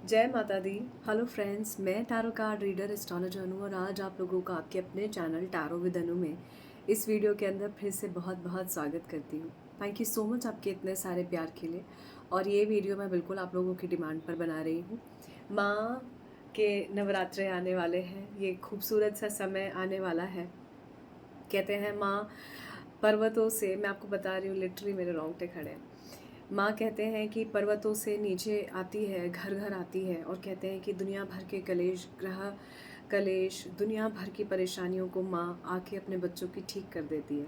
जय माता दी। Hello friends, मैं टैरो कार्ड रीडर एस्ट्रोलॉजर अनु और आज आप लोगों का आपके अपने चैनल टैरो विद अनु में इस वीडियो के अंदर फिर से बहुत बहुत स्वागत करती हूँ। थैंक यू सो मच आपके इतने सारे प्यार के लिए। और ये वीडियो मैं बिल्कुल आप लोगों की डिमांड पर बना रही हूँ। माँ के नवरात्रे आने वाले हैं, ये खूबसूरत सा समय आने वाला है। कहते हैं माँ पर्वतों से, मैं आपको बता रही हूँ, लिटरली मेरे रोंगटे खड़े हैं। माँ कहते हैं कि पर्वतों से नीचे आती है, घर घर आती है और कहते हैं कि दुनिया भर के कलेश, ग्रह कलेश, दुनिया भर की परेशानियों को माँ आके अपने बच्चों की ठीक कर देती है।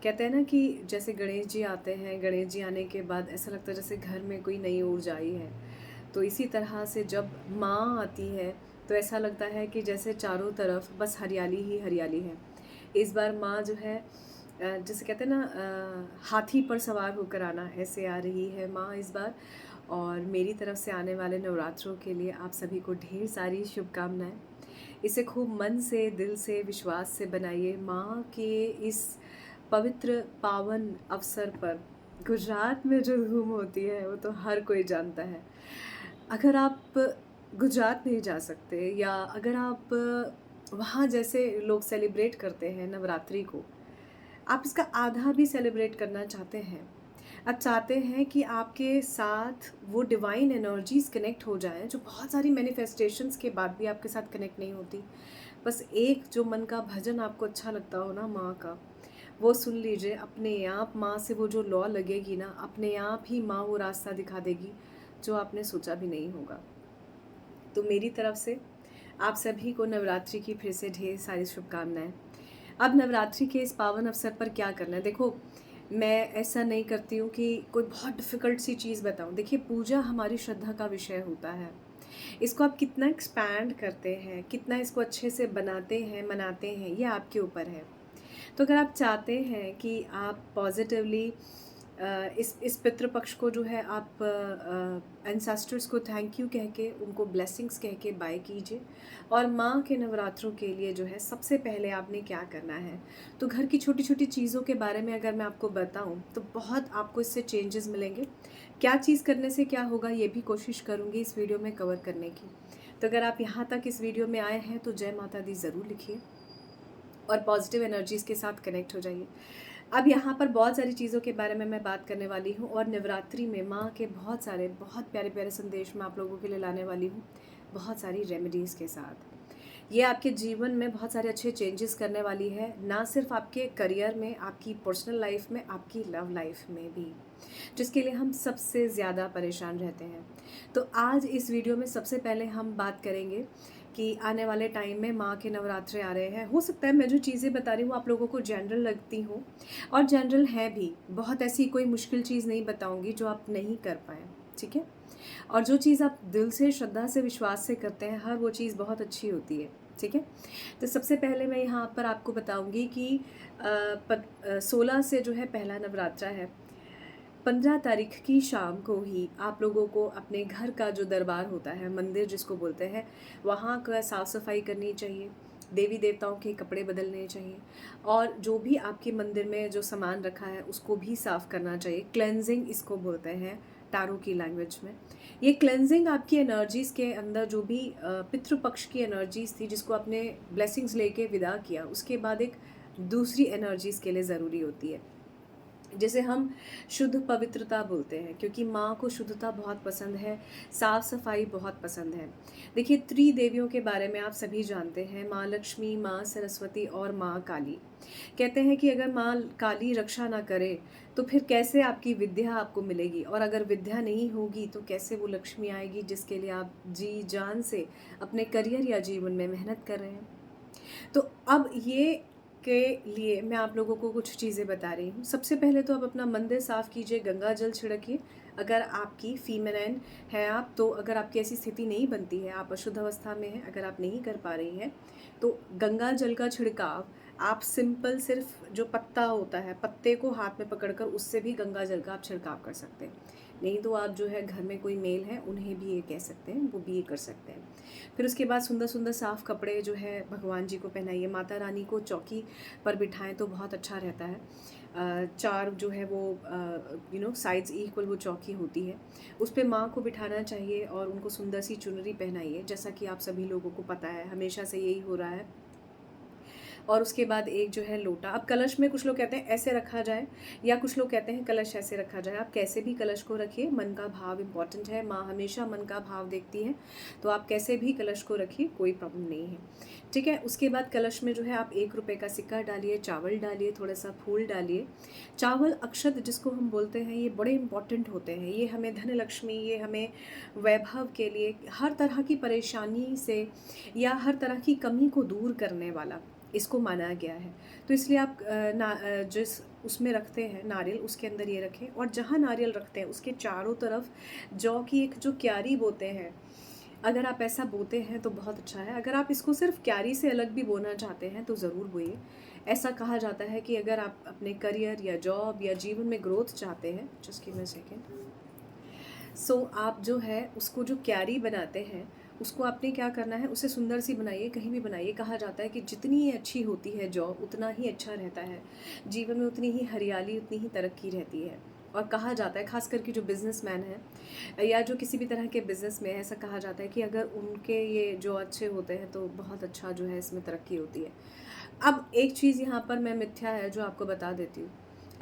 कहते हैं ना कि जैसे गणेश जी आते हैं, गणेश जी आने के बाद ऐसा लगता है जैसे घर में कोई नई ऊर्जा आई है। तो इसी तरह से जब माँ आती है तो ऐसा लगता है कि जैसे चारों तरफ बस हरियाली ही हरियाली है। इस बार माँ जो है जैसे कहते हैं ना हाथी पर सवार होकर आना, ऐसे आ रही है माँ इस बार। और मेरी तरफ से आने वाले नवरात्रों के लिए आप सभी को ढेर सारी शुभकामनाएं। इसे खूब मन से, दिल से, विश्वास से बनाइए। माँ के इस पवित्र पावन अवसर पर गुजरात में जो धूम होती है वो तो हर कोई जानता है। अगर आप गुजरात नहीं जा सकते या अगर आप वहाँ जैसे लोग सेलिब्रेट करते हैं नवरात्रि को, आप इसका आधा भी सेलिब्रेट करना चाहते हैं, आप चाहते हैं कि आपके साथ वो डिवाइन एनर्जीज कनेक्ट हो जाएं जो बहुत सारी मैनिफेस्टेशंस के बाद भी आपके साथ कनेक्ट नहीं होती। बस एक जो मन का भजन आपको अच्छा लगता हो ना माँ का, वो सुन लीजिए। अपने आप माँ से वो जो लॉ लगेगी ना, अपने आप ही माँ वो रास्ता दिखा देगी जो आपने सोचा भी नहीं होगा। तो मेरी तरफ से आप सभी को नवरात्रि की फिर से ढेर सारी शुभकामनाएं। अब नवरात्रि के इस पावन अवसर पर क्या करना है, देखो मैं ऐसा नहीं करती हूँ कि कोई बहुत डिफ़िकल्ट सी चीज़ बताऊँ। देखिए, पूजा हमारी श्रद्धा का विषय होता है। इसको आप कितना एक्सपैंड करते हैं, कितना इसको अच्छे से बनाते हैं, मनाते हैं, ये आपके ऊपर है। तो अगर आप चाहते हैं कि आप पॉजिटिवली इस पितृपक्ष को जो है आप एंसेस्टर्स को थैंक यू कह के, उनको ब्लेसिंग्स कह के बाय कीजिए। और माँ के नवरात्रों के लिए जो है सबसे पहले आपने क्या करना है, तो घर की छोटी छोटी चीज़ों के बारे में अगर मैं आपको बताऊं तो बहुत आपको इससे चेंजेस मिलेंगे। क्या चीज़ करने से क्या होगा ये भी कोशिश करूँगी इस वीडियो में कवर करने की। तो अगर आप यहाँ तक इस वीडियो में आए हैं तो जय माता दी ज़रूर लिखिए और पॉजिटिव एनर्जीज़ के साथ कनेक्ट हो जाइए। अब यहाँ पर बहुत सारी चीज़ों के बारे में मैं बात करने वाली हूँ और नवरात्रि में माँ के बहुत सारे बहुत प्यारे प्यारे संदेश मैं आप लोगों के लिए लाने वाली हूँ, बहुत सारी रेमेडीज़ के साथ। ये आपके जीवन में बहुत सारे अच्छे चेंजेस करने वाली है, ना सिर्फ आपके करियर में, आपकी पर्सनल लाइफ में, आपकी लव लाइफ में भी, जिसके लिए हम सबसे ज़्यादा परेशान रहते हैं। तो आज इस वीडियो में सबसे पहले हम बात करेंगे कि आने वाले टाइम में माँ के नवरात्रे आ रहे हैं। हो सकता है मैं जो चीज़ें बता रही हूँ आप लोगों को जनरल लगती हूँ, और जनरल है भी, बहुत ऐसी कोई मुश्किल चीज़ नहीं बताऊँगी जो आप नहीं कर पाएँ, ठीक है। और जो चीज़ आप दिल से, श्रद्धा से, विश्वास से करते हैं, हर वो चीज़ बहुत अच्छी होती है, ठीक है। तो सबसे पहले मैं यहाँ पर आपको बताऊँगी कि 16 से जो है पहला नवरात्रा है। 15 तारीख की शाम को ही आप लोगों को अपने घर का जो दरबार होता है, मंदिर जिसको बोलते हैं, वहाँ का साफ़ सफाई करनी चाहिए। देवी देवताओं के कपड़े बदलने चाहिए और जो भी आपके मंदिर में जो सामान रखा है उसको भी साफ़ करना चाहिए। क्लेंजिंग इसको बोलते हैं टारो की लैंग्वेज में। ये क्लेंजिंग आपकी एनर्जीज़ के अंदर जो भी पितृपक्ष की एनर्जीज़ थी जिसको आपने ब्लेसिंग्स लेके विदा किया, उसके बाद एक दूसरी एनर्जीज़ के लिए ज़रूरी होती है, जिसे हम शुद्ध पवित्रता बोलते हैं, क्योंकि माँ को शुद्धता बहुत पसंद है, साफ़ सफाई बहुत पसंद है। देखिए, त्रिदेवियों के बारे में आप सभी जानते हैं, माँ लक्ष्मी, माँ सरस्वती और माँ काली। कहते हैं कि अगर माँ काली रक्षा ना करे तो फिर कैसे आपकी विद्या आपको मिलेगी, और अगर विद्या नहीं होगी तो कैसे वो लक्ष्मी आएगी जिसके लिए आप जी जान से अपने करियर या जीवन में मेहनत कर रहे हैं। तो अब ये के लिए मैं आप लोगों को कुछ चीज़ें बता रही हूँ। सबसे पहले तो आप अपना मंदिर साफ़ कीजिए, गंगा जल छिड़किए। अगर आपकी फीमेलाइन है आप, तो अगर आपकी ऐसी स्थिति नहीं बनती है, आप अशुद्ध अवस्था में हैं, अगर आप नहीं कर पा रही हैं, तो गंगा जल का छिड़काव आप सिंपल सिर्फ जो पत्ता होता है, पत्ते को हाथ में पकड़कर उससे भी गंगा जल का आप छिड़काव कर सकते हैं। नहीं तो आप जो है घर में कोई मेल है उन्हें भी ये कह सकते हैं, वो भी ये कर सकते हैं। फिर उसके बाद सुंदर सुंदर साफ़ कपड़े जो है भगवान जी को पहनाइए। माता रानी को चौकी पर बिठाएं तो बहुत अच्छा रहता है। चार जो है वो साइड्स इक्वल वो चौकी होती है, उस पे माँ को बिठाना चाहिए और उनको सुंदर सी चुनरी पहनाइए, जैसा कि आप सभी लोगों को पता है हमेशा से यही हो रहा है। और उसके बाद एक जो है लोटा, अब कलश में कुछ लोग कहते हैं ऐसे रखा जाए या कुछ लोग कहते हैं कलश ऐसे रखा जाए। आप कैसे भी कलश को रखिए, मन का भाव इम्पॉर्टेंट है, माँ हमेशा मन का भाव देखती है, तो आप कैसे भी कलश को रखिए, कोई प्रॉब्लम नहीं है, ठीक है। उसके बाद कलश में जो है आप 1 रुपये का सिक्का डालिए, चावल डालिए, थोड़ा सा फूल डालिए। चावल अक्षत जिसको हम बोलते हैं, ये बड़े इंपॉर्टेंट होते हैं, ये हमें धन लक्ष्मी, ये हमें वैभव के लिए, हर तरह की परेशानी से या हर तरह की कमी को दूर करने वाला इसको माना गया है। तो इसलिए आप जिस उसमें रखते हैं नारियल, उसके अंदर ये रखें, और जहाँ नारियल रखते हैं उसके चारों तरफ जौ की एक जो क्यारी बोते हैं, अगर आप ऐसा बोते हैं तो बहुत अच्छा है। अगर आप इसको सिर्फ क्यारी से अलग भी बोना चाहते हैं तो ज़रूर बोइए। ऐसा कहा जाता है कि अगर आप अपने करियर या जॉब या जीवन में ग्रोथ चाहते हैं, just give me a second, so आप जो है उसको जो क्यारी बनाते हैं उसको आपने क्या करना है, उसे सुंदर सी बनाइए, कहीं भी बनाइए। कहा जाता है कि जितनी ये अच्छी होती है जौ, उतना ही अच्छा रहता है जीवन में, उतनी ही हरियाली, उतनी ही तरक्की रहती है। और कहा जाता है खास करके जो बिजनेसमैन है या जो किसी भी तरह के बिजनेस में है, ऐसा कहा जाता है कि अगर उनके ये जो अच्छे होते हैं तो बहुत अच्छा जो है इसमें तरक्की होती है। अब एक चीज़ यहाँ पर मैं मिथ्या है जो आपको बता देती हूँ,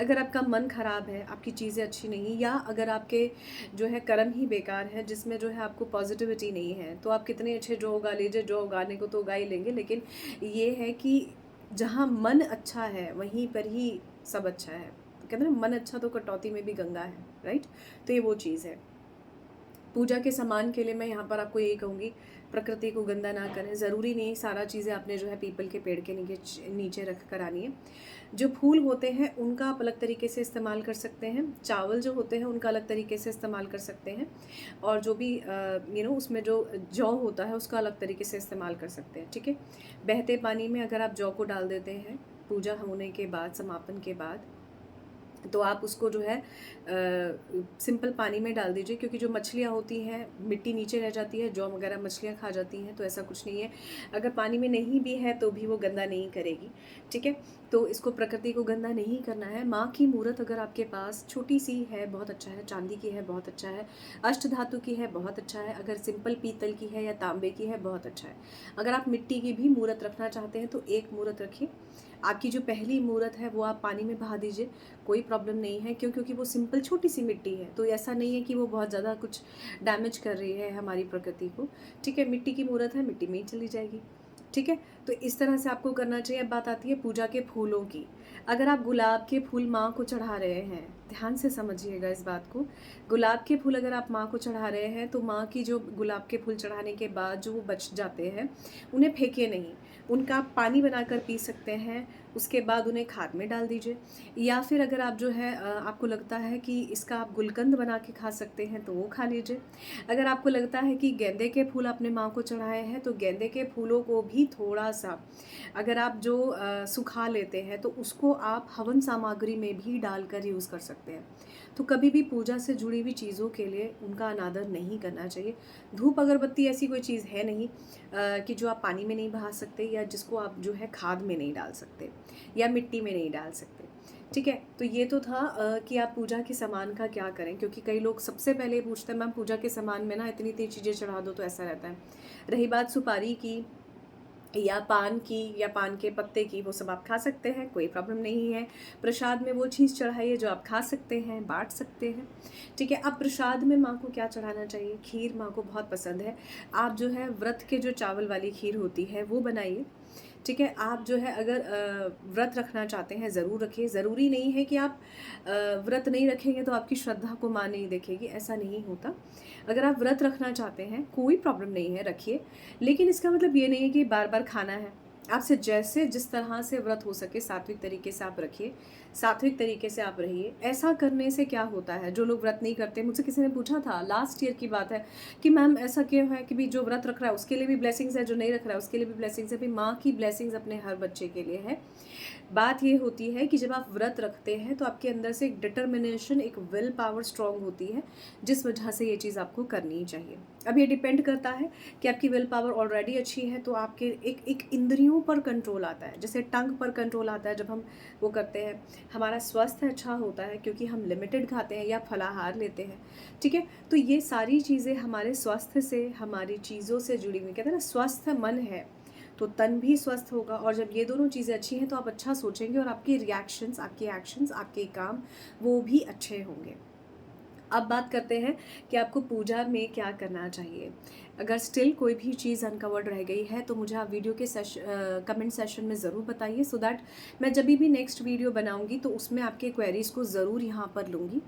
अगर आपका मन ख़राब है, आपकी चीज़ें अच्छी नहीं, या अगर आपके जो है कर्म ही बेकार है जिसमें जो है आपको पॉजिटिविटी नहीं है, तो आप कितने अच्छे जो उगा लीजिए, जो उगाने को तो उगा ही लेंगे, लेकिन ये है कि जहाँ मन अच्छा है वहीं पर ही सब अच्छा है। तो कहते हैं ना, मन अच्छा तो कटौती में भी गंगा है, राइट। तो ये वो चीज़ है। पूजा के सामान के लिए मैं यहाँ पर आपको यही कहूँगी, प्रकृति को गंदा ना करें। ज़रूरी नहीं सारा चीज़ें आपने जो है पीपल के पेड़ के नीचे रख कर आनी है। जो फूल होते हैं उनका आप अलग तरीके से इस्तेमाल कर सकते हैं, चावल जो होते हैं उनका अलग तरीके से इस्तेमाल कर सकते हैं, और जो भी उसमें जो जौ होता है उसका अलग तरीके से इस्तेमाल कर सकते हैं, ठीक है। बहते पानी में अगर आप जौ को डाल देते हैं पूजा होने के बाद, समापन के बाद, तो आप उसको जो है सिंपल पानी में डाल दीजिए, क्योंकि जो मछलियाँ होती हैं मिट्टी नीचे रह जाती है, जौ वगैरह मछलियाँ खा जाती हैं, तो ऐसा कुछ नहीं है। अगर पानी में नहीं भी है तो भी वो गंदा नहीं करेगी, ठीक है। तो इसको प्रकृति को गंदा नहीं करना है। माँ की मूर्त अगर आपके पास छोटी सी है बहुत अच्छा है, चांदी की है बहुत अच्छा है, अष्ट धातु की है बहुत अच्छा है, अगर सिंपल पीतल की है या तांबे की है बहुत अच्छा है। अगर आप मिट्टी की भी मूर्त रखना चाहते हैं तो एक मूर्त रखिए। आपकी जो पहली मूर्त है वो आप पानी में बहा दीजिए, कोई प्रॉब्लम नहीं है, क्योंकि वो सिंपल छोटी सी मिट्टी है, तो ऐसा नहीं है कि वो बहुत ज़्यादा कुछ डैमेज कर रही है हमारी प्रकृति को, ठीक है। मिट्टी की मूर्त है, मिट्टी में ही चली जाएगी, ठीक है। तो इस तरह से आपको करना चाहिए। अब बात आती है पूजा के फूलों की। अगर आप गुलाब के फूल माँ को चढ़ा रहे हैं, ध्यान से समझिएगा इस बात को, गुलाब के फूल अगर आप माँ को चढ़ा रहे हैं तो माँ की जो गुलाब के फूल चढ़ाने के बाद जो वो बच जाते हैं उन्हें फेंकिए नहीं, उनका आप पानी बनाकर पी सकते हैं, उसके बाद उन्हें खाद में डाल दीजिए। या फिर अगर आप जो है आपको लगता है कि इसका आप गुलकंद बना के खा सकते हैं तो वो खा लीजिए। अगर आपको लगता है कि गेंदे के फूल अपने माँ को चढ़ाए हैं तो गेंदे के फूलों को भी थोड़ा सा अगर आप जो सुखा लेते हैं तो उसको आप हवन सामग्री में भी डालकर यूज़ कर सकते हैं। तो कभी भी पूजा से जुड़ी हुई चीज़ों के लिए उनका अनादर नहीं करना चाहिए। धूप अगरबत्ती ऐसी कोई चीज़ है नहीं कि जो आप पानी में नहीं बहा सकते, या जिसको आप जो है खाद में नहीं डाल सकते या मिट्टी में नहीं डाल सकते, ठीक है। तो ये तो था कि आप पूजा के सामान का क्या करें, क्योंकि कई लोग सबसे पहले पूछते हैं मैम पूजा के सामान में ना इतनी इतनी चीज़ें चढ़ा दो, तो ऐसा रहता है। रही बात सुपारी की या पान की या पान के पत्ते की, वो सब आप खा सकते हैं, कोई प्रॉब्लम नहीं है। प्रसाद में वो चीज़ चढ़ाइए जो आप खा सकते हैं, बांट सकते हैं, ठीक है। अब प्रसाद में माँ को क्या चढ़ाना चाहिए, खीर माँ को बहुत पसंद है। आप जो है व्रत के जो चावल वाली खीर होती है वो बनाइए, ठीक है। आप जो है अगर व्रत रखना चाहते हैं ज़रूर रखिए। ज़रूरी नहीं है कि आप व्रत नहीं रखेंगे तो आपकी श्रद्धा को माँ नहीं देखेगी, ऐसा नहीं होता। अगर आप व्रत रखना चाहते हैं कोई प्रॉब्लम नहीं है, रखिए, लेकिन इसका मतलब ये नहीं है कि बार बार खाना है। आपसे जैसे जिस तरह से व्रत हो सके सात्विक तरीके से आप रखिए, सात्विक तरीके से आप रहिए। ऐसा करने से क्या होता है, जो लोग व्रत नहीं करते, मुझसे किसी ने पूछा था लास्ट ईयर की बात है कि मैम ऐसा क्यों है कि भी जो व्रत रख रहा है उसके लिए भी ब्लेसिंग्स है, जो नहीं रख रहा है उसके लिए भी ब्लेसिंग्स है। भी माँ की ब्लेसिंग्स अपने हर बच्चे के लिए है। बात ये होती है कि जब आप व्रत रखते हैं तो आपके अंदर से एक डिटर्मिनेशन, एक विल पावर स्ट्रांग होती है, जिस वजह से ये चीज़ आपको करनी ही चाहिए। अब ये डिपेंड करता है कि आपकी विल पावर ऑलरेडी अच्छी है तो आपके एक इंद्रियों पर कंट्रोल आता है, जैसे टंग पर कंट्रोल आता है जब हम वो करते हैं, हमारा स्वास्थ्य अच्छा होता है क्योंकि हम लिमिटेड खाते हैं या फलाहार लेते हैं, ठीक है। तो ये सारी चीज़ें हमारे स्वास्थ्य से, हमारी चीज़ों से जुड़ी हुई, कहते हैं ना स्वस्थ मन है तो तन भी स्वस्थ होगा, और जब ये दोनों चीज़ें अच्छी हैं तो आप अच्छा सोचेंगे और आपके रिएक्शंस, आपके एक्शंस, आपके काम वो भी अच्छे होंगे। अब बात करते हैं कि आपको पूजा में क्या करना चाहिए। अगर स्टिल कोई भी चीज़ अनकवर्ड रह गई है तो मुझे आप वीडियो के कमेंट सेशन में ज़रूर बताइए, सो दैट मैं जब भी नेक्स्ट वीडियो बनाऊंगी तो उसमें आपके क्वेरीज़ को ज़रूर यहाँ पर लूँगी।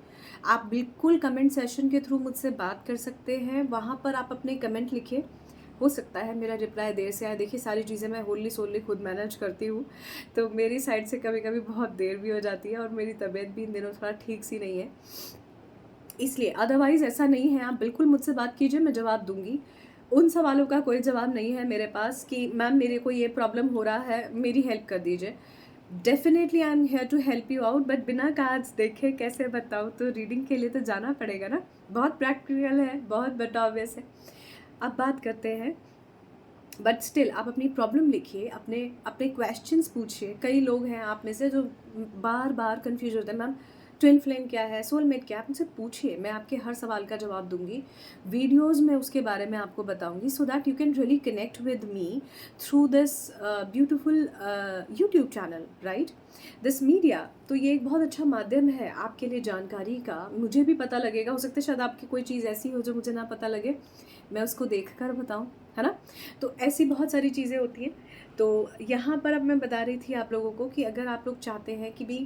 आप बिल्कुल कमेंट सेशन के थ्रू मुझसे बात कर सकते हैं, वहाँ पर आप अपने कमेंट लिखिए। हो सकता है मेरा रिप्लाई देर से आए, देखिए सारी चीज़ें मैं होली सोली खुद मैनेज करती हूँ, तो मेरी साइड से कभी कभी बहुत देर भी हो जाती है और मेरी तबीयत भी इन दिनों थोड़ा ठीक सी नहीं है, इसलिए। अदरवाइज़ ऐसा नहीं है, आप बिल्कुल मुझसे बात कीजिए, मैं जवाब दूँगी। उन सवालों का कोई जवाब नहीं है मेरे पास कि मैम मेरे को ये प्रॉब्लम हो रहा है, मेरी हेल्प कर दीजिए। Definitely I am here to help you out, but बिना कार्ड्स देखे कैसे बताऊँ, तो रीडिंग के लिए तो जाना पड़ेगा ना। बहुत प्रैक्टिकल है, बहुत बड़ा ऑब्वियस है। अब बात करते हैं, बट स्टिल आप अपनी प्रॉब्लम लिखिए, अपने अपने क्वेश्चंस पूछिए। कई लोग हैं आप में से जो बार बार कंफ्यूज होते हैं, मैम ट्विन फ्लेम क्या है, सोलमेट क्या है, आप मुझसे पूछिए, मैं आपके हर सवाल का जवाब दूंगी। वीडियोस में उसके बारे में आपको बताऊंगी, so that you can really connect with me through this beautiful YouTube channel, right, this media. तो ये एक बहुत अच्छा माध्यम है आपके लिए जानकारी का। मुझे भी पता लगेगा, हो सकता है शायद आपकी कोई चीज़ ऐसी हो जो मुझे ना पता लगे, मैं उसको देख कर बताऊँ, है ना। तो ऐसी बहुत सारी चीज़ें होती हैं। तो यहाँ पर अब मैं बता रही थी आप लोगों को कि अगर आप लोग चाहते हैं कि भी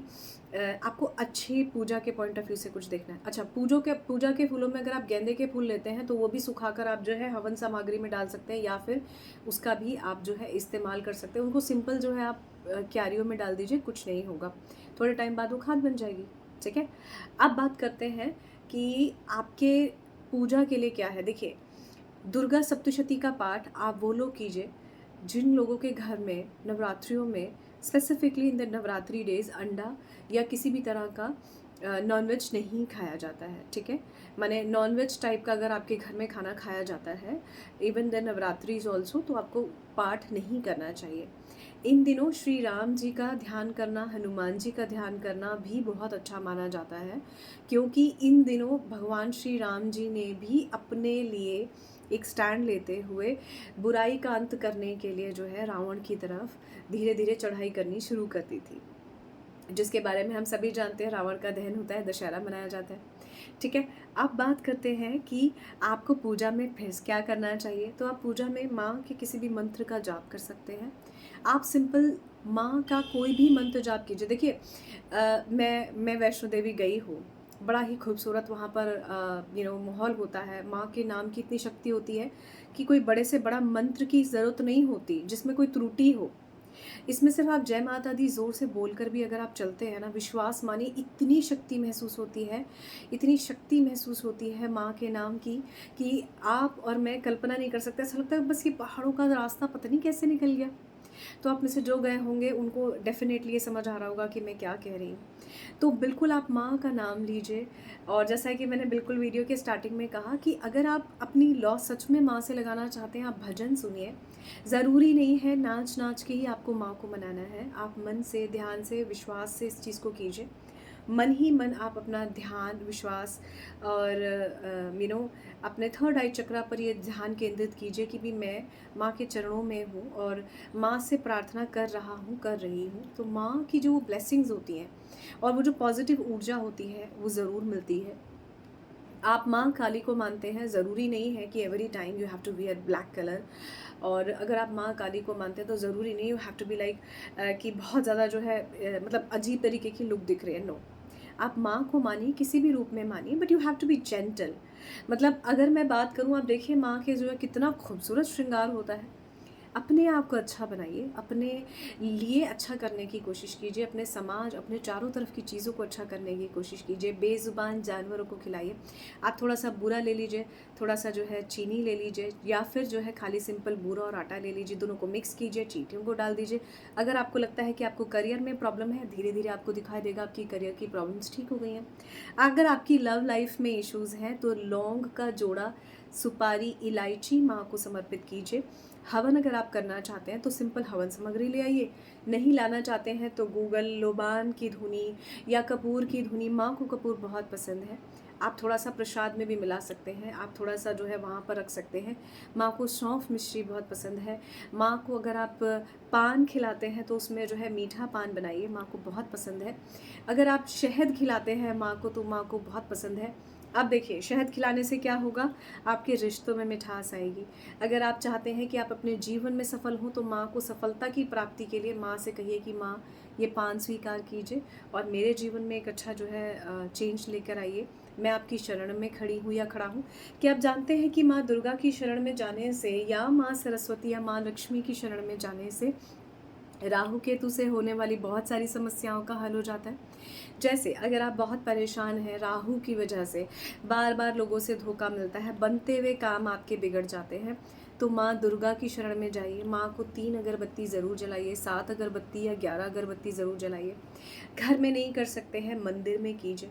आपको अच्छी पूजा के पॉइंट ऑफ व्यू से कुछ देखना है। अच्छा, पूजा के फूलों में अगर आप गेंदे के फूल लेते हैं तो वो भी सुखाकर आप जो है हवन सामग्री में डाल सकते हैं, या फिर उसका भी आप जो है इस्तेमाल कर सकते हैं। उनको सिंपल जो है आप क्यारियों में डाल दीजिए, कुछ नहीं होगा, थोड़े टाइम बाद वो खाद बन जाएगी, ठीक है। अब बात करते हैं कि आपके पूजा के लिए क्या है। देखिए, दुर्गा सप्तशती का पाठ आप वो लोग कीजिए जिन लोगों के घर में नवरात्रियों में, specifically in the Navratri days, अंडा या किसी भी तरह का नॉनवेज नहीं खाया जाता है, ठीक है। माने नॉनवेज टाइप का अगर आपके घर में खाना खाया जाता है इवन द नवरात्रिज ऑल्सो, तो आपको पाठ नहीं करना चाहिए। इन दिनों श्री राम जी का ध्यान करना, हनुमान जी का ध्यान करना भी बहुत अच्छा माना जाता है, क्योंकि इन दिनों भगवान श्री राम जी ने भी अपने लिए एक स्टैंड लेते हुए बुराई का अंत करने के लिए जो है रावण की तरफ धीरे धीरे चढ़ाई करनी शुरू कर दी थी, जिसके बारे में हम सभी जानते हैं। रावण का दहन होता है, दशहरा मनाया जाता है, ठीक है। अब बात करते हैं कि आपको पूजा में फिर क्या करना चाहिए। तो आप पूजा में माँ के किसी भी मंत्र का जाप कर सकते हैं। आप सिंपल माँ का कोई भी मंत्र जाप कीजिए। देखिए, मैं वैष्णो देवी गई हूँ, बड़ा ही खूबसूरत वहाँ पर माहौल होता है। माँ के नाम की इतनी शक्ति होती है कि कोई बड़े से बड़ा मंत्र की ज़रूरत नहीं होती जिसमें कोई त्रुटि हो। इसमें सिर्फ आप जय माता दी ज़ोर से बोलकर भी अगर आप चलते हैं ना, विश्वास मानिए इतनी शक्ति महसूस होती है, इतनी शक्ति महसूस होती है माँ के नाम की, कि आप और मैं कल्पना नहीं कर सकते। ऐसा लगता है बस ये पहाड़ों का रास्ता पता नहीं कैसे निकल गया। तो आप में से जो गए होंगे उनको डेफिनेटली ये समझ आ रहा होगा कि मैं क्या कह रही हूँ। तो बिल्कुल आप माँ का नाम लीजिए, और जैसा कि मैंने बिल्कुल वीडियो के स्टार्टिंग में कहा कि अगर आप अपनी लॉ सच में माँ से लगाना चाहते हैं, आप भजन सुनिए। ज़रूरी नहीं है नाच नाच के ही आपको माँ को मनाना है, आप मन से, ध्यान से, विश्वास से इस चीज़ को कीजिए। मन ही मन आप अपना ध्यान, विश्वास और अपने थर्ड आई चक्रा पर ये ध्यान केंद्रित कीजिए कि भी मैं माँ के चरणों में हूँ और माँ से प्रार्थना कर रहा हूँ, कर रही हूँ। तो माँ की जो ब्लेसिंग्स होती हैं और वो जो पॉजिटिव ऊर्जा होती है वो ज़रूर मिलती है। आप माँ काली को मानते हैं, ज़रूरी नहीं है कि every time you have to wear black colour. और अगर आप माँ काली को मानते हैं तो ज़रूरी नहीं you have to be like कि बहुत ज़्यादा जो है मतलब अजीब तरीके की लुक दिख रही है, नो। आप माँ को मानिए, किसी भी रूप में मानिए, but you have to be gentle. मतलब अगर मैं बात करूँ, आप देखिए माँ के जो है कितना खूबसूरत श्रृंगार होता है। अपने आप को अच्छा बनाइए, अपने लिए अच्छा करने की कोशिश कीजिए, अपने समाज, अपने चारों तरफ की चीज़ों को अच्छा करने की कोशिश कीजिए। बेज़ुबान जानवरों को खिलाइए। आप थोड़ा सा बूरा ले लीजिए, थोड़ा सा जो है चीनी ले लीजिए, या फिर जो है खाली सिंपल बूरा और आटा ले लीजिए, दोनों को मिक्स कीजिए, चींटियों को डाल दीजिए। अगर आपको लगता है कि आपको करियर में प्रॉब्लम है, धीरे धीरे आपको दिखाई देगा आपकी करियर की प्रॉब्लम्स ठीक हो गई हैं। अगर आपकी लव लाइफ में इश्यूज़ हैं तो लौंग का जोड़ा सुपारी, इलायची माँ को समर्पित कीजिए। हवन अगर आप करना चाहते हैं तो सिंपल हवन सामग्री ले आइए। नहीं लाना चाहते हैं तो गूगल, लोबान की धुनी या कपूर की धुनी, माँ को कपूर बहुत पसंद है, आप थोड़ा सा प्रसाद में भी मिला सकते हैं, आप थोड़ा सा जो है वहाँ पर रख सकते हैं। माँ को सौंफ मिश्री बहुत पसंद है। माँ को अगर आप पान खिलाते हैं तो उसमें जो है मीठा पान बनाइए, माँ को बहुत पसंद है। अगर आप शहद खिलाते हैं माँ को तो माँ को बहुत पसंद है। अब देखिए शहद खिलाने से क्या होगा, आपके रिश्तों में मिठास आएगी। अगर आप चाहते हैं कि आप अपने जीवन में सफल हों तो माँ को सफलता की प्राप्ति के लिए माँ से कहिए कि माँ ये पान स्वीकार कीजिए और मेरे जीवन में एक अच्छा जो है चेंज लेकर आइए। मैं आपकी शरण में खड़ी हूँ या खड़ा हूँ। कि आप जानते हैं कि माँ दुर्गा की शरण में जाने से या माँ सरस्वती या माँ लक्ष्मी की शरण में जाने से राहु केतु से होने वाली बहुत सारी समस्याओं का हल हो जाता है। जैसे अगर आप बहुत परेशान हैं राहु की वजह से, बार बार लोगों से धोखा मिलता है, बनते हुए काम आपके बिगड़ जाते हैं, तो माँ दुर्गा की शरण में जाइए। माँ को 3 अगरबत्ती ज़रूर जलाइए, 7 अगरबत्ती या 11 अगरबत्ती ज़रूर जलाइए। घर में नहीं कर सकते हैं मंदिर में कीजिए।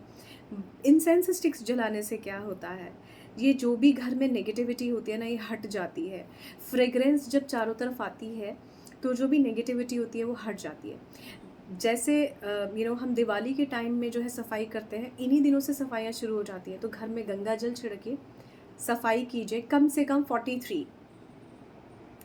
इंसेंस स्टिक्स जलाने से क्या होता है, ये जो भी घर में नेगेटिविटी होती है ना, ये हट जाती है। फ्रेग्रेंस जब चारों तरफ आती है तो जो भी नेगेटिविटी होती है वो हट जाती है। जैसे हम दिवाली के टाइम में जो है सफाई करते हैं, इन्हीं दिनों से सफाइयाँ शुरू हो जाती हैं। तो घर में गंगा जल छिड़किए, सफाई कीजिए, कम से कम 43,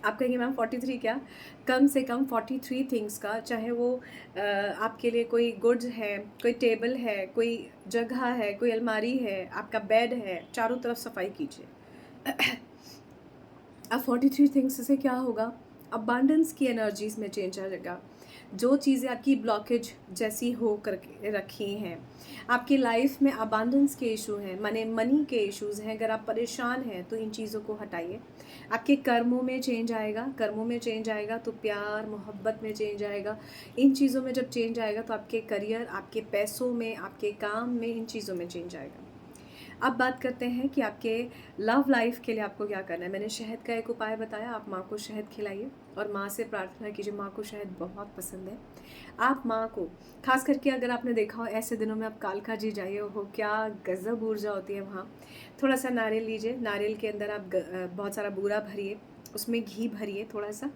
आप कहेंगे मैम 43 क्या, कम से कम 43 थिंग्स का, चाहे वो आपके लिए कोई गुड्स है, कोई टेबल है, कोई जगह है, कोई अलमारी है, आपका बेड है, चारों तरफ सफाई कीजिए। अब 43 थिंग्स से क्या होगा, अबांडेंस की एनर्जीज में चेंज आ जाएगा। जो चीज़ें आपकी ब्लॉकेज जैसी हो करके रखी हैं, आपकी लाइफ में अबांडेंस के इशू हैं, माने मनी के इश्यूज़ हैं, अगर आप परेशान हैं तो इन चीज़ों को हटाइए। आपके कर्मों में चेंज आएगा, कर्मों में चेंज आएगा तो प्यार मोहब्बत में चेंज आएगा। इन चीज़ों में जब चेंज आएगा तो आपके करियर, आपके पैसों में, आपके काम में, इन चीज़ों में चेंज आएगा। अब बात करते हैं कि आपके लव लाइफ के लिए आपको क्या करना है। मैंने शहद का एक उपाय बताया, आप माँ को शहद खिलाइए और माँ से प्रार्थना कीजिए। माँ को शहद बहुत पसंद है। आप माँ को खास करके अगर आपने देखा हो ऐसे दिनों में आप कालका जी जाइए, हो क्या गजब ऊर्जा होती है वहाँ। थोड़ा सा नारियल लीजिए, नारियल के अंदर आप बहुत सारा बूरा भरिए, उसमें घी भरिए थोड़ा सा,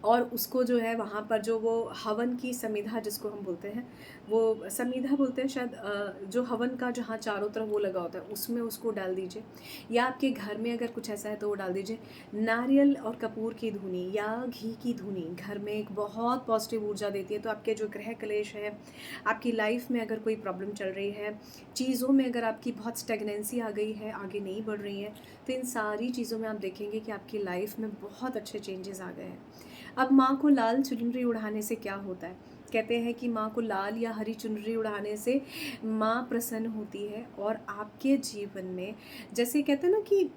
और उसको जो है वहाँ पर जो वो हवन की समिधा जिसको हम बोलते हैं, वो समिधा बोलते हैं शायद, जो हवन का जहाँ चारों तरफ वो लगा होता है उसमें उसको डाल दीजिए। या आपके घर में अगर कुछ ऐसा है तो वो डाल दीजिए। नारियल और कपूर की धुनी या घी की धुनी घर में एक बहुत पॉजिटिव ऊर्जा देती है। तो आपके जो ग्रह कलेश है, आपकी लाइफ में अगर कोई प्रॉब्लम चल रही है, चीज़ों में अगर आपकी बहुत स्टेगनेंसी आ गई है, आगे नहीं बढ़ रही है, तो इन सारी चीज़ों में आप देखेंगे कि आपकी लाइफ में बहुत अच्छे चेंजेस आ गए हैं। अब माँ को लाल चुनरी उड़ाने से क्या होता है, कहते हैं कि माँ को लाल या हरी चुनरी उड़ाने से माँ प्रसन्न होती है और आपके जीवन में, जैसे कहते हैं ना कि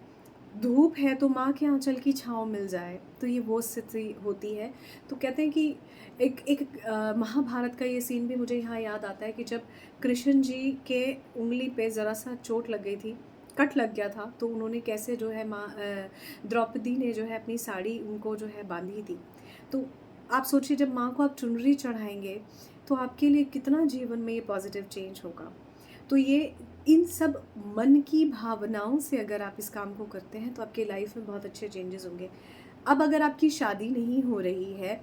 धूप है तो माँ के आंचल की छाँव मिल जाए, तो ये वो स्थिति होती है। तो कहते हैं कि एक एक महाभारत का ये सीन भी मुझे यहाँ याद आता है कि जब कृष्ण जी के उंगली पे ज़रा सा चोट लग गई थी, कट लग गया था, तो उन्होंने कैसे जो है माँ द्रौपदी ने जो है अपनी साड़ी उनको जो है बांधी थी। तो आप सोचिए जब माँ को आप चुनरी चढ़ाएंगे तो आपके लिए कितना जीवन में ये पॉजिटिव चेंज होगा। तो ये इन सब मन की भावनाओं से अगर आप इस काम को करते हैं तो आपके लाइफ में बहुत अच्छे चेंजेस होंगे। अब अगर आपकी शादी नहीं हो रही है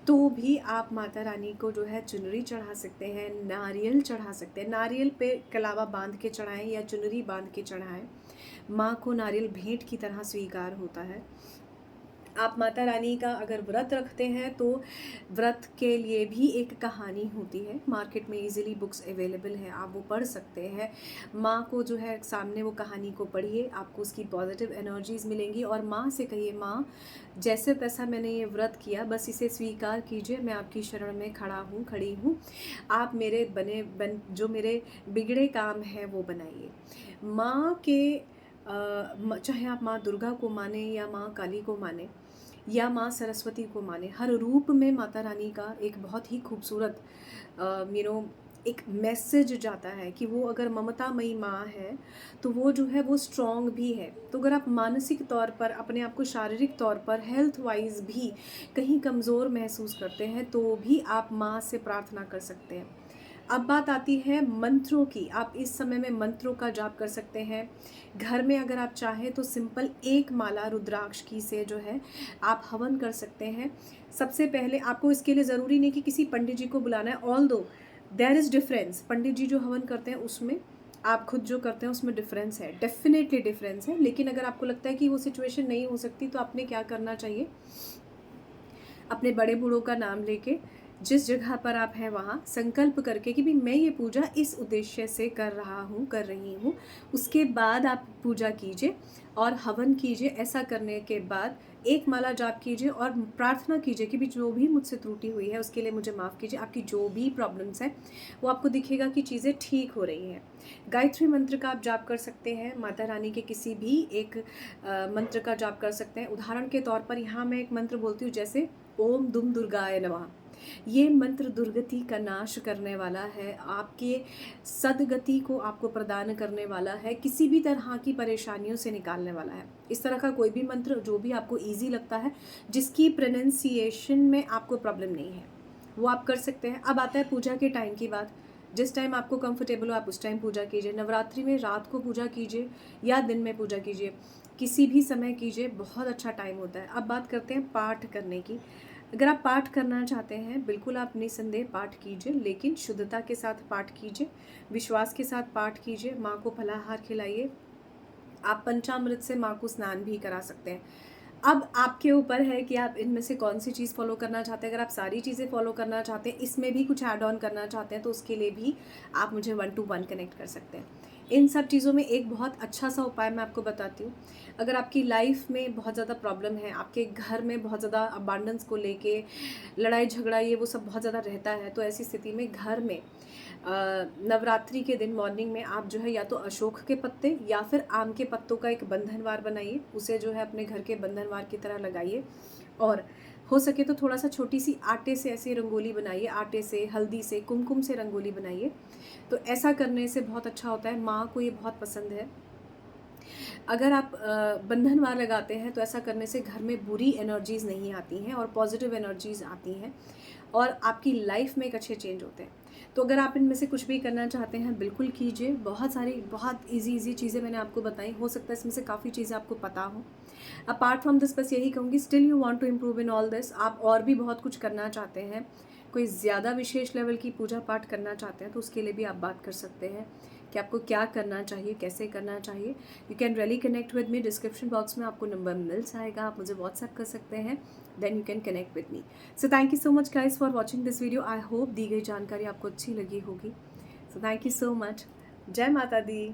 तो भी आप माता रानी को जो है चुनरी चढ़ा सकते हैं, नारियल चढ़ा सकते हैं। नारियल पे कलावा बांध के चढ़ाएं या चुनरी बांध के चढ़ाएं, माँ को नारियल भेंट की तरह स्वीकार होता है। आप माता रानी का अगर व्रत रखते हैं तो व्रत के लिए भी एक कहानी होती है, मार्केट में इजीली बुक्स अवेलेबल हैं, आप वो पढ़ सकते हैं। माँ को जो है सामने वो कहानी को पढ़िए, आपको उसकी पॉजिटिव एनर्जीज मिलेंगी और माँ से कहिए माँ जैसे तैसा मैंने ये व्रत किया बस इसे स्वीकार कीजिए, मैं आपकी शरण में खड़ी हूँ, आप मेरे जो मेरे बिगड़े काम हैं वो बनाइए। माँ के चाहे आप माँ दुर्गा को माने या माँ काली को माने या माँ सरस्वती को माने, हर रूप में माता रानी का एक बहुत ही खूबसूरत एक मैसेज जाता है कि वो अगर ममतामयी माँ है तो वो जो है वो स्ट्रॉन्ग भी है। तो अगर आप मानसिक तौर पर अपने आप को शारीरिक तौर पर हेल्थ वाइज भी कहीं कमज़ोर महसूस करते हैं तो भी आप माँ से प्रार्थना कर सकते हैं। अब बात आती है मंत्रों की। आप इस समय में मंत्रों का जाप कर सकते हैं। घर में अगर आप चाहें तो सिंपल एक माला रुद्राक्ष की से जो है आप हवन कर सकते हैं। सबसे पहले आपको इसके लिए ज़रूरी नहीं कि किसी पंडित जी को बुलाना है, ऑल्दो देयर इज़ डिफरेंस। पंडित जी जो हवन करते हैं उसमें, आप खुद जो करते हैं उसमें डिफरेंस है, डेफिनेटली डिफरेंस है। लेकिन अगर आपको लगता है कि वो सिचुएशन नहीं हो सकती तो आपने क्या करना चाहिए, अपने बड़े बूढ़ों का नाम लेके जिस जगह पर आप हैं वहाँ संकल्प करके कि भी मैं ये पूजा इस उद्देश्य से कर रहा हूँ, कर रही हूँ। उसके बाद आप पूजा कीजिए और हवन कीजिए। ऐसा करने के बाद एक माला जाप कीजिए और प्रार्थना कीजिए कि भी जो भी मुझसे त्रुटि हुई है उसके लिए मुझे माफ़ कीजिए। आपकी जो भी प्रॉब्लम्स हैं वो आपको दिखेगा कि चीज़ें ठीक हो रही हैं। गायत्री मंत्र का आप जाप कर सकते हैं। माता रानी के किसी भी एक मंत्र का जाप कर सकते हैं। उदाहरण के तौर पर यहाँ मैं एक मंत्र बोलती हूँ, जैसे ओम दुम दुर्गाय नमः। ये मंत्र दुर्गति का नाश करने वाला है, आपके सदगति को आपको प्रदान करने वाला है, किसी भी तरह की परेशानियों से निकालने वाला है। इस तरह का कोई भी मंत्र जो भी आपको ईजी लगता है, जिसकी प्रोनाउंसिएशन में आपको प्रॉब्लम नहीं है, वो आप कर सकते हैं। अब आता है पूजा के टाइम की बात। जिस टाइम आपको कंफर्टेबल हो आप उस टाइम पूजा कीजिए। नवरात्रि में रात को पूजा कीजिए या दिन में पूजा कीजिए, किसी भी समय कीजिए, बहुत अच्छा टाइम होता है। अब बात करते हैं पाठ करने की। अगर आप पाठ करना चाहते हैं, बिल्कुल आप निसंदेह पाठ कीजिए, लेकिन शुद्धता के साथ पाठ कीजिए, विश्वास के साथ पाठ कीजिए। माँ को फलाहार खिलाइए। आप पंचामृत से माँ को स्नान भी करा सकते हैं। अब आपके ऊपर है कि आप इनमें से कौन सी चीज़ फॉलो करना चाहते हैं। अगर आप सारी चीज़ें फॉलो करना चाहते हैं, इसमें भी कुछ ऐड ऑन करना चाहते हैं, तो उसके लिए भी आप मुझे 1 to 1 कनेक्ट कर सकते हैं। इन सब चीज़ों में एक बहुत अच्छा सा उपाय मैं आपको बताती हूँ। अगर आपकी लाइफ में बहुत ज़्यादा प्रॉब्लम है, आपके घर में बहुत ज़्यादा अबांडेंस को लेके लड़ाई झगड़ा ये वो सब बहुत ज़्यादा रहता है, तो ऐसी स्थिति में घर में नवरात्रि के दिन मॉर्निंग में आप जो है या तो अशोक के पत्ते या फिर आम के पत्तों का एक बंधनवार बनाइए, उसे जो है अपने घर के बंधनवार की तरह लगाइए। और हो सके तो थोड़ा सा छोटी सी आटे से ऐसी रंगोली बनाइए, आटे से, हल्दी से, कुमकुम से रंगोली बनाइए। तो ऐसा करने से बहुत अच्छा होता है। माँ को ये बहुत पसंद है। अगर आप बंधनवार लगाते हैं तो ऐसा करने से घर में बुरी एनर्जीज़ नहीं आती हैं और पॉजिटिव एनर्जीज़ आती हैं और आपकी लाइफ में एक अच्छे चेंज होते हैं। तो अगर आप इनमें से कुछ भी करना चाहते हैं, बिल्कुल कीजिए। बहुत सारी बहुत इजी चीज़ें मैंने आपको बताई, हो सकता है इसमें से काफ़ी चीज़ें आपको पता हो। अपार्ट फ्रॉम दिस बस यही कहूँगी, still you want to improve in all this, आप और भी बहुत कुछ करना चाहते हैं, कोई ज़्यादा विशेष लेवल की पूजा पाठ करना चाहते हैं, तो उसके लिए भी आप बात कर सकते हैं कि आपको क्या करना चाहिए, कैसे करना चाहिए। You can really connect with me. Description box में आपको नंबर मिल जाएगा, आप मुझे व्हाट्सएप कर सकते हैं, then you can connect with me. So thank you so much guys for watching this video. I hope दी गई जानकारी आपको अच्छी लगी होगी। So thank you so much. जय माता दी।